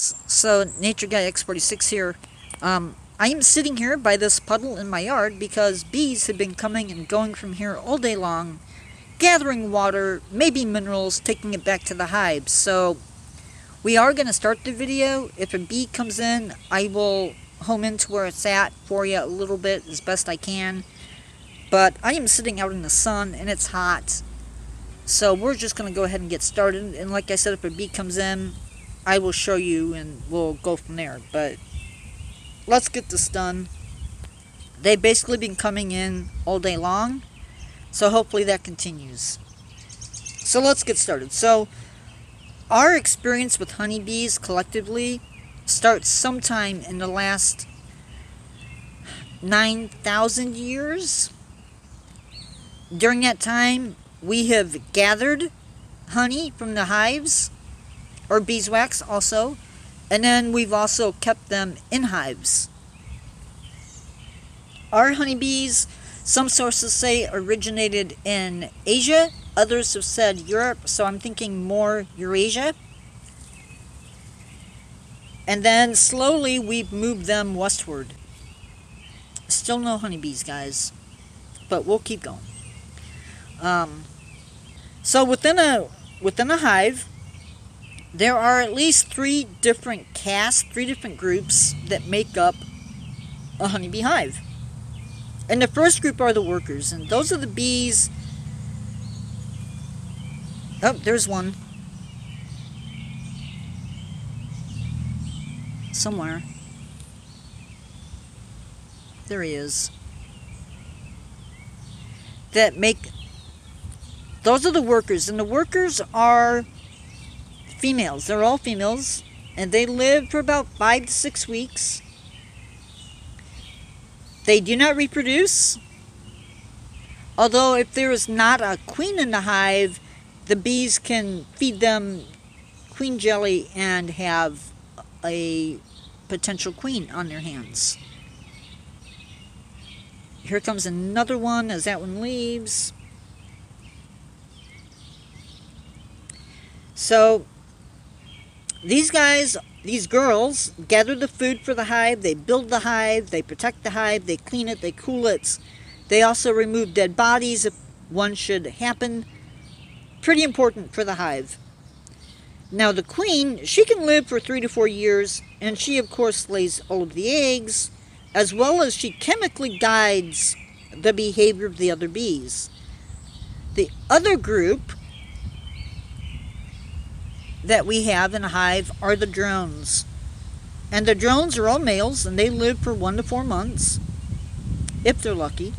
So, Nature Guy X46 here. I am sitting here by this puddle in my yard because bees have been coming and going from here all day long, gathering water, maybe minerals, taking it back to the hive. So, we are going to start the video. If a bee comes in, I will home into where it's at for you a little bit as best I can. But I am sitting out in the sun and it's hot. So, we're just going to go ahead and get started. And like I said, if a bee comes in, I will show you and we'll go from there. But let's get this done. They've basically been coming in all day long, so hopefully that continues. So let's get started. So our experience with honeybees collectively starts sometime in the last 9,000 years. During that time, we have gathered honey from the hives, or beeswax also, and then we've also kept them in hives. Our honeybees, some sources say, originated in Asia, others have said Europe, so I'm thinking more Eurasia. And then slowly we've moved them westward. Still no honeybees, guys, but we'll keep going. So within a hive, there are at least 3 different castes, 3 different groups that make up a honeybee hive. And the first group are the workers, and those are the bees. Oh, there's one. Somewhere. There he is. Those are the workers, and the workers are females. They're all females, and they live for about 5 to 6 weeks. They do not reproduce, although if there is not a queen in the hive, the bees can feed them queen jelly and have a potential queen on their hands. Here comes another one as that one leaves. So these girls gather the food for the hive, they build the hive, they protect the hive, they clean it, they cool it. They also remove dead bodies if one should happen. Pretty important for the hive. Now the queen, she can live for 3 to 4 years, and she of course lays all of the eggs, as well as she chemically guides the behavior of the other bees. The other group that we have in a hive are the drones. And the drones are all males, and they live for 1 to 4 months, if they're lucky.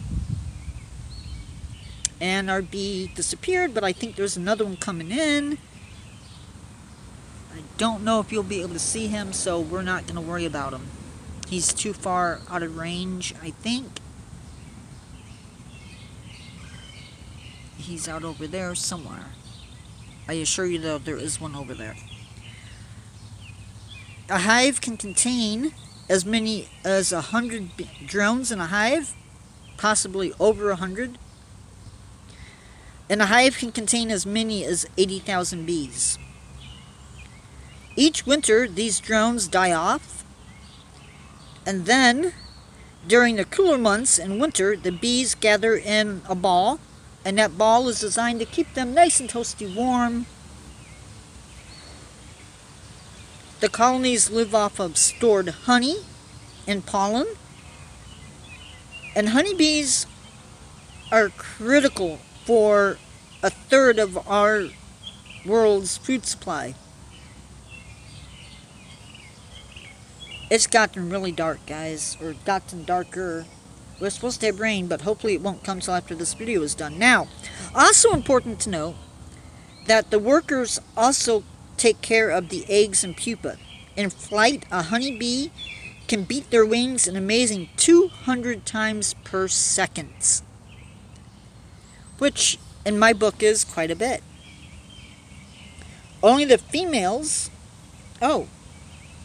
And our bee disappeared, but I think there's another one coming in. I don't know if you'll be able to see him, so we're not going to worry about him. He's too far out of range, I think. He's out over there somewhere. I assure you, though, there is one over there. A hive can contain as many as 100 drones in a hive, possibly over 100. And a hive can contain as many as 80,000 bees. Each winter, these drones die off, and then, during the cooler months in winter, the bees gather in a ball, and that ball is designed to keep them nice and toasty warm. The colonies live off of stored honey and pollen. And honeybees are critical for 1/3 of our world's food supply. It's gotten really dark, guys, or gotten darker. We're supposed to have rain, but hopefully it won't come till after this video is done. Now, also important to note that the workers also take care of the eggs and pupa. In flight, a honeybee can beat their wings an amazing 200 times per second, which in my book is quite a bit. Only the females, only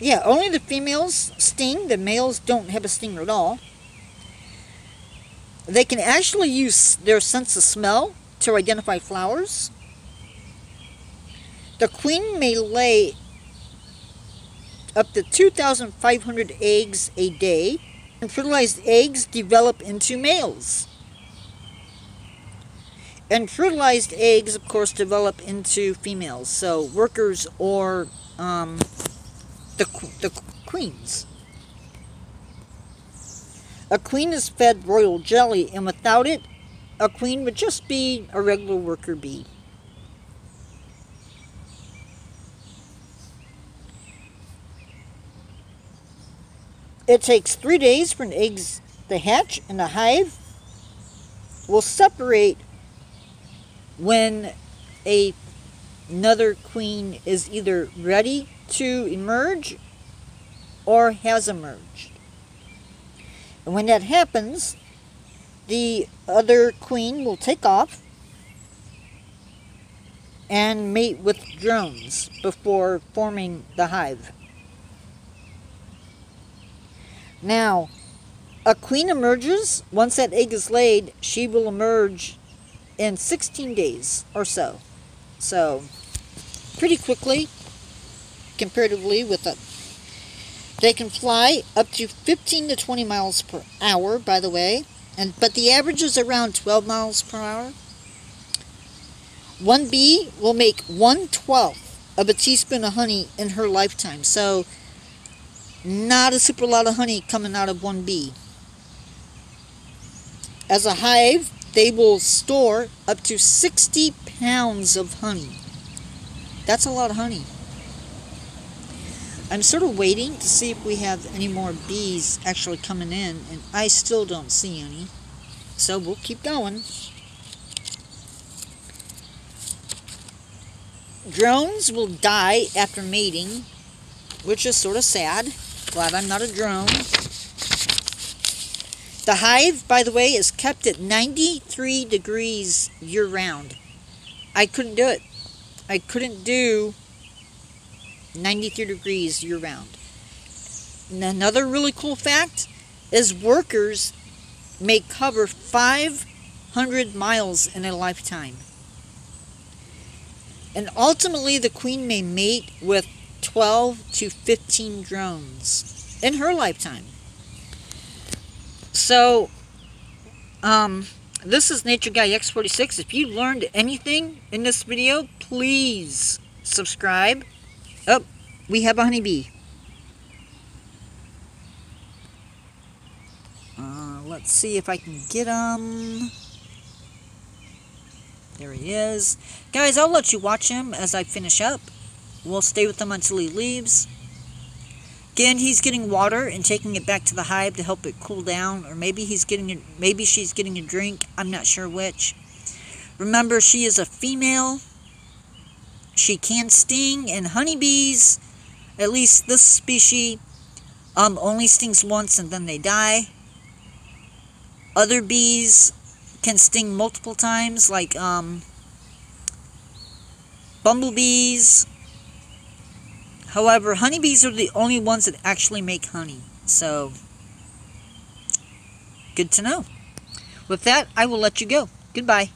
the females sting. The males don't have a stinger at all. They can actually use their sense of smell to identify flowers. The queen may lay up to 2,500 eggs a day, and fertilized eggs develop into males. And fertilized eggs, of course, develop into females, so workers or the queens. A queen is fed royal jelly, and without it, a queen would just be a regular worker bee. It takes 3 days for an egg to hatch, and the hive will separate when another queen is either ready to emerge or has emerged. And when that happens, the other queen will take off and mate with drones before forming the hive. Now, a queen emerges. Once that egg is laid, she will emerge in 16 days or so. So, pretty quickly, comparatively with a... They can fly up to 15 to 20 miles per hour, by the way, but the average is around 12 miles per hour. One bee will make 1/12 of a teaspoon of honey in her lifetime, so not a super lot of honey coming out of one bee. As a hive, they will store up to 60 pounds of honey. That's a lot of honey. I'm sort of waiting to see if we have any more bees actually coming in, and I still don't see any. So we'll keep going. Drones will die after mating, which is sort of sad. Glad I'm not a drone. The hive, by the way, is kept at 93 degrees year-round. I couldn't do it. I couldn't do 93 degrees year-round. Another really cool fact is workers may cover 500 miles in a lifetime. And ultimately, the queen may mate with 12 to 15 drones in her lifetime. So, this is Nature Guy X46. If you learned anything in this video, please subscribe. Oh, we have a honeybee. Let's see if I can get him. There he is. Guys, I'll let you watch him as I finish up. We'll stay with him until he leaves. Again, he's getting water and taking it back to the hive to help it cool down, or maybe she's getting a drink. I'm not sure which. Remember, she is a female. She can sting, and honeybees, at least this species, only stings once and then they die. Other bees can sting multiple times, like bumblebees. However, honeybees are the only ones that actually make honey. So, good to know. With that, I will let you go. Goodbye.